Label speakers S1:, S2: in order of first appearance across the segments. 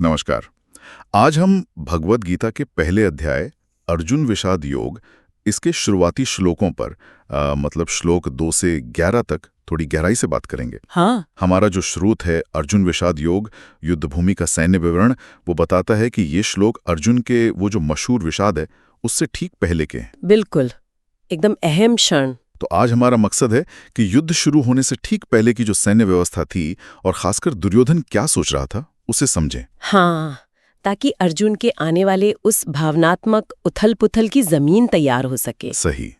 S1: नमस्कार। आज हम भगवद गीता के पहले अध्याय अर्जुन विषाद योग इसके शुरुआती श्लोकों पर मतलब श्लोक 2 से 11 तक थोड़ी गहराई से बात करेंगे।
S2: हाँ।
S1: हमारा जो श्रुत है अर्जुन विषाद योग युद्धभूमि का सैन्य विवरण, वो बताता है कि ये श्लोक अर्जुन के वो जो मशहूर विषाद है उससे ठीक पहले के हैं।
S2: बिल्कुल, एकदम अहम क्षण।
S1: तो आज हमारा मकसद है कि युद्ध शुरू होने से ठीक पहले की जो सैन्य व्यवस्था थी और खासकर दुर्योधन क्या सोच रहा था उसे समझें।
S2: हाँ, ताकि अर्जुन के आने वाले उस भावनात्मक उथल-पुथल की जमीन तैयार हो सके।
S1: सही।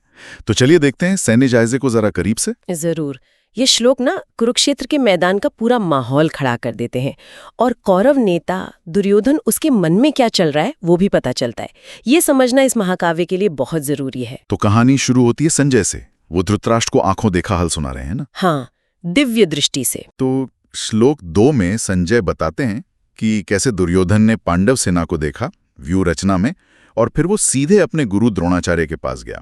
S1: तो चलिए देखते हैं सैन्य जायजे को जरा करीब से।
S2: जरूर। ये श्लोक ना कुरुक्षेत्र के मैदान का पूरा माहौल खड़ा कर देते हैं और कौरव नेता दुर्योधन उसके मन में क्या चल रहा है वो भी पता चलता है। ये समझना इस महाकाव्य के लिए बहुत जरूरी है।
S1: तो कहानी शुरू होती है संजय से। वो धृतराष्ट्र को आंखों देखा हाल सुना रहे हैं ना।
S2: हाँ, दिव्य दृष्टि से।
S1: तो श्लोक 2 में संजय बताते हैं कि कैसे दुर्योधन ने पांडव सेना को देखा व्यू रचना में, और फिर वो सीधे अपने गुरु द्रोणाचार्य के पास गया।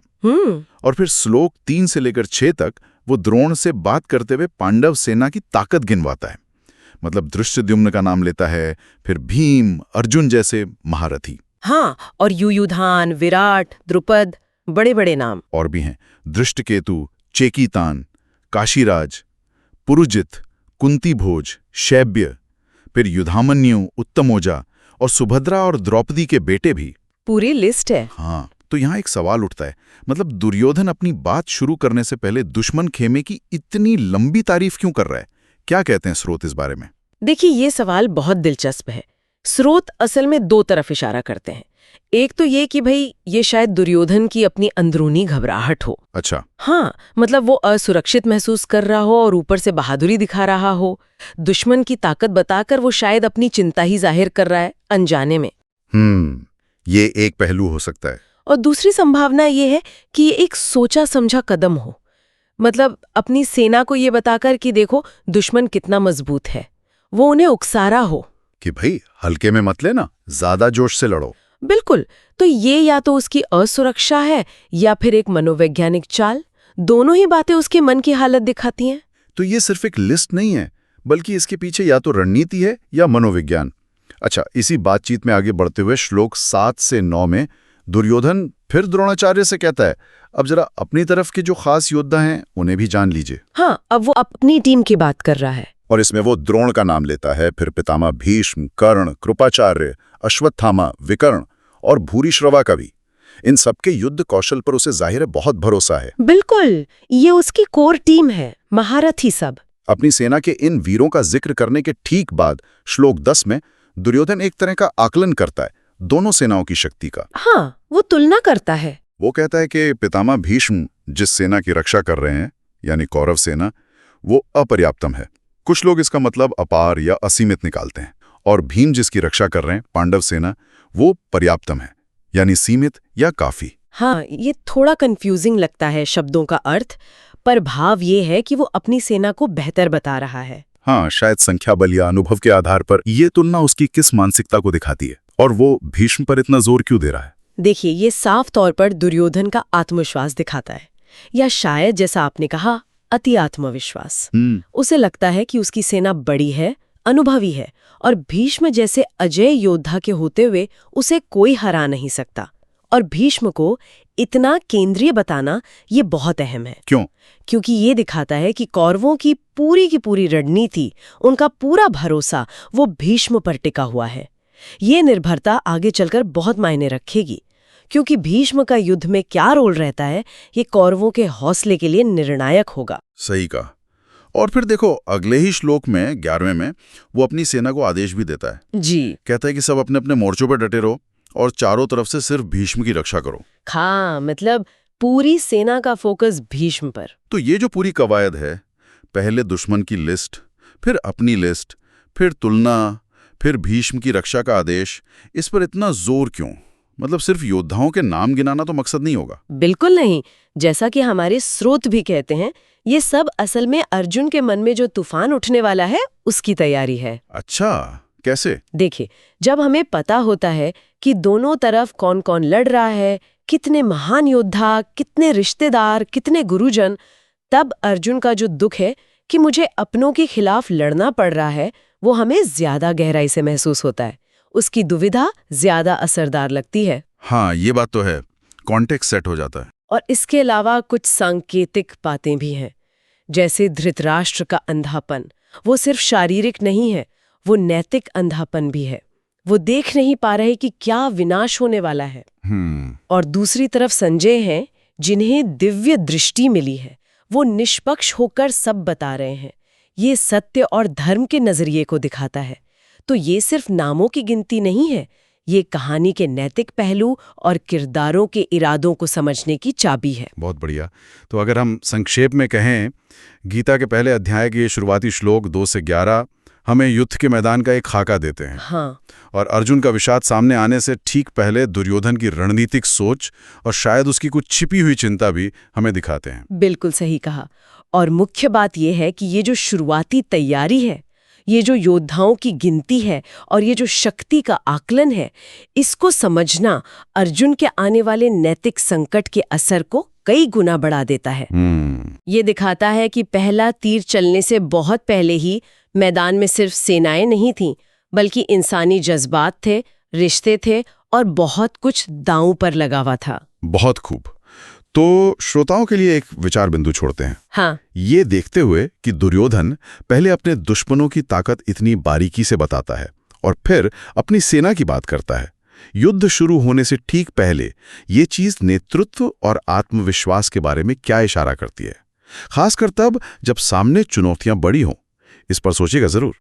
S1: और फिर श्लोक 3 से लेकर 6 तक वो द्रोण से बात करते हुए पांडव सेना की ताकत गिनवाता है। मतलब धृष्टद्युम्न का नाम लेता है, फिर भीम, अर्जुन जैसे महारथी।
S2: हाँ, और युयुधान, विराट, द्रुपद, बड़े बड़े नाम
S1: और भी हैं। दृष्टकेतु, चेकीतान, काशीराज, पुरुजित, कुंती भोज, शैब्य, फिर युधामन्यु, उत्तमोजा और सुभद्रा और द्रौपदी के बेटे भी।
S2: पूरी लिस्ट है।
S1: हाँ, तो यहाँ एक सवाल उठता है, मतलब दुर्योधन अपनी बात शुरू करने से पहले दुश्मन खेमे की इतनी लंबी तारीफ क्यों कर रहा है? क्या कहते हैं स्रोत इस बारे में?
S2: देखिए, ये सवाल बहुत दिलचस्प है। स्रोत असल में दो तरफ इशारा करते हैं। एक तो ये कि भाई ये शायद दुर्योधन की अपनी अंदरूनी घबराहट हो।
S1: अच्छा।
S2: हाँ, मतलब वो असुरक्षित महसूस कर रहा हो और ऊपर से बहादुरी दिखा रहा हो। दुश्मन की ताकत बताकर वो शायद अपनी चिंता ही जाहिर कर रहा है अनजाने में।
S1: ये एक पहलू हो सकता है।
S2: और दूसरी संभावना ये है कि ये एक सोचा समझा कदम हो। मतलब अपनी सेना को ये बताकर कि देखो दुश्मन कितना मजबूत है, वो उन्हें उकसारा हो
S1: कि भाई हल्के में मत लेना, ज्यादा जोश से लड़ो।
S2: बिल्कुल। तो ये या तो उसकी असुरक्षा है या फिर एक मनोवैज्ञानिक चाल। दोनों ही बातें उसके मन की हालत दिखाती हैं।
S1: तो ये सिर्फ एक लिस्ट नहीं है, बल्कि इसके पीछे या तो रणनीति है या मनोविज्ञान। अच्छा, इसी बातचीत में आगे बढ़ते हुए श्लोक 7 से 9 में दुर्योधन फिर द्रोणाचार्य से कहता है, अब जरा अपनी तरफ के जो खास योद्धा हैं उन्हें भी जान लीजिए।
S2: हाँ, अब वो अपनी टीम की बात कर रहा है।
S1: और इसमें वो द्रोण का नाम लेता है, फिर पितामह भीष्म, कर्ण, कृपाचार्य, अश्वत्थामा, विकर्ण और भूरिश्रवा का भी। इन सबके युद्ध कौशल पर उसे जाहिर है बहुत भरोसा है।
S2: बिल्कुल, ये उसकी कोर टीम है, महारथी सब।
S1: अपनी सेना के इन वीरों का जिक्र करने के ठीक बाद श्लोक 10 में दुर्योधन एक तरह का आकलन करता है दोनों सेनाओं की शक्ति का।
S2: हाँ, वो तुलना करता है।
S1: वो कहता है कि पितामह भीष्म जिस सेना की रक्षा कर रहे हैं, यानी कौरव सेना, वो अपर्याप्तम है। कुछ लोग इसका मतलब अपार या असीमित निकालते हैं। और भीम जिसकी रक्षा कर रहे हैं, पांडव सेना, वो पर्याप्तम है, यानी सीमित या काफी।
S2: हाँ, ये थोड़ा कंफ्यूजिंग लगता है शब्दों का अर्थ, पर भाव ये है कि वो अपनी सेना को बेहतर बता रहा है।
S1: हाँ, शायद संख्या बल या अनुभव के आधार पर ये तुलना उसकी किस मानसिकता को दिखाती है और वो भीष्म पर इतना जोर क्यों दे रहा है।
S2: देखिए, ये साफ तौर पर दुर्योधन का आत्मविश्वास दिखाता है, या शायद जैसा आपने कहा अति आत्मविश्वास। उसे लगता है कि उसकी सेना बड़ी है, अनुभवी है और भीष्म जैसे अजय योद्धा के होते हुए उसे कोई हरा नहीं सकता। और भीष्म को इतना केंद्रीय बताना ये बहुत अहम है।
S1: क्यों?
S2: क्योंकि ये दिखाता है कि कौरवों की पूरी रणनीति, उनका पूरा भरोसा वो भीष्म पर टिका हुआ है। ये निर्भरता आगे चलकर बहुत मायने रखेगी, क्योंकि भीष्म का युद्ध में क्या रोल रहता है ये कौरवों के हौसले के लिए निर्णायक होगा।
S1: सही कहा। और फिर देखो अगले ही श्लोक में 11वें में वो अपनी सेना को आदेश भी देता है।
S2: जी।
S1: कहता है कि सब अपने अपने मोर्चों पर डटे रहो और चारों तरफ से सिर्फ भीष्म की रक्षा करो।
S2: हाँ, मतलब पूरी सेना का फोकस भीष्म पर।
S1: तो ये जो पूरी कवायद है, पहले दुश्मन की लिस्ट, फिर अपनी लिस्ट, फिर तुलना, फिर भीष्म की रक्षा का आदेश, इस पर इतना जोर क्यों? मतलब सिर्फ योद्धाओं के नाम गिनाना तो मकसद नहीं होगा।
S2: बिल्कुल नहीं। जैसा कि हमारे स्रोत भी कहते हैं, ये सब असल में अर्जुन के मन में जो तूफान उठने वाला है उसकी तैयारी है।
S1: अच्छा, कैसे?
S2: देखिए, जब हमें पता होता है कि दोनों तरफ कौन कौन लड़ रहा है, कितने महान योद्धा, कितने रिश्तेदार, कितने गुरुजन, तब अर्जुन का जो दुख है कि मुझे अपनों के खिलाफ लड़ना पड़ रहा है, वो हमें ज्यादा गहराई से महसूस होता है। उसकी दुविधा ज्यादा असरदार लगती है।
S1: हाँ, ये बात तो है, कॉन्टेक्स्ट सेट हो जाता है।
S2: और इसके अलावा कुछ सांकेतिक बातें भी हैं, जैसे धृतराष्ट्र का अंधापन। वो सिर्फ शारीरिक नहीं है, वो नैतिक अंधापन भी है। वो देख नहीं पा रहे कि क्या विनाश होने वाला है। और दूसरी तरफ संजय हैं, जिन्हें दिव्य दृष्टि मिली है। वो निष्पक्ष होकर सब बता रहे हैं। ये सत्य और धर्म के नजरिए को दिखाता है। तो ये सिर्फ नामों की गिनती नहीं है, ये कहानी के नैतिक पहलू और किरदारों के इरादों को समझने की चाबी है।
S1: बहुत बढ़िया। तो अगर हम संक्षेप में कहें, गीता के पहले अध्याय के ये शुरुआती श्लोक 2 से 11 हमें युद्ध के मैदान का एक खाका देते हैं।
S2: हाँ।
S1: और अर्जुन का विषाद सामने आने से ठीक पहले दुर्योधन की रणनीतिक सोच और शायद उसकी कुछ छिपी हुई चिंता भी हमें दिखाते हैं।
S2: बिल्कुल सही कहा। और मुख्य बात यह है कि ये जो शुरुआती तैयारी है, ये जो योद्धाओं की गिनती है और ये जो शक्ति का आकलन है, इसको समझना अर्जुन के आने वाले नैतिक संकट के असर को कई गुना बढ़ा देता है। ये दिखाता है कि पहला तीर चलने से बहुत पहले ही मैदान में सिर्फ सेनाएं नहीं थीं, बल्कि इंसानी जज्बात थे, रिश्ते थे और बहुत कुछ दांव पर लगा हुआ था।
S1: बहुत खूब। तो श्रोताओं के लिए एक विचार बिंदु छोड़ते हैं।
S2: हाँ।
S1: ये देखते हुए कि दुर्योधन पहले अपने दुश्मनों की ताकत इतनी बारीकी से बताता है और फिर अपनी सेना की बात करता है। युद्ध शुरू होने से ठीक पहले ये चीज नेतृत्व और आत्मविश्वास के बारे में क्या इशारा करती है, खासकर तब जब सामने चुनौतियां बड़ी हों। इस पर सोचिएगा जरूर।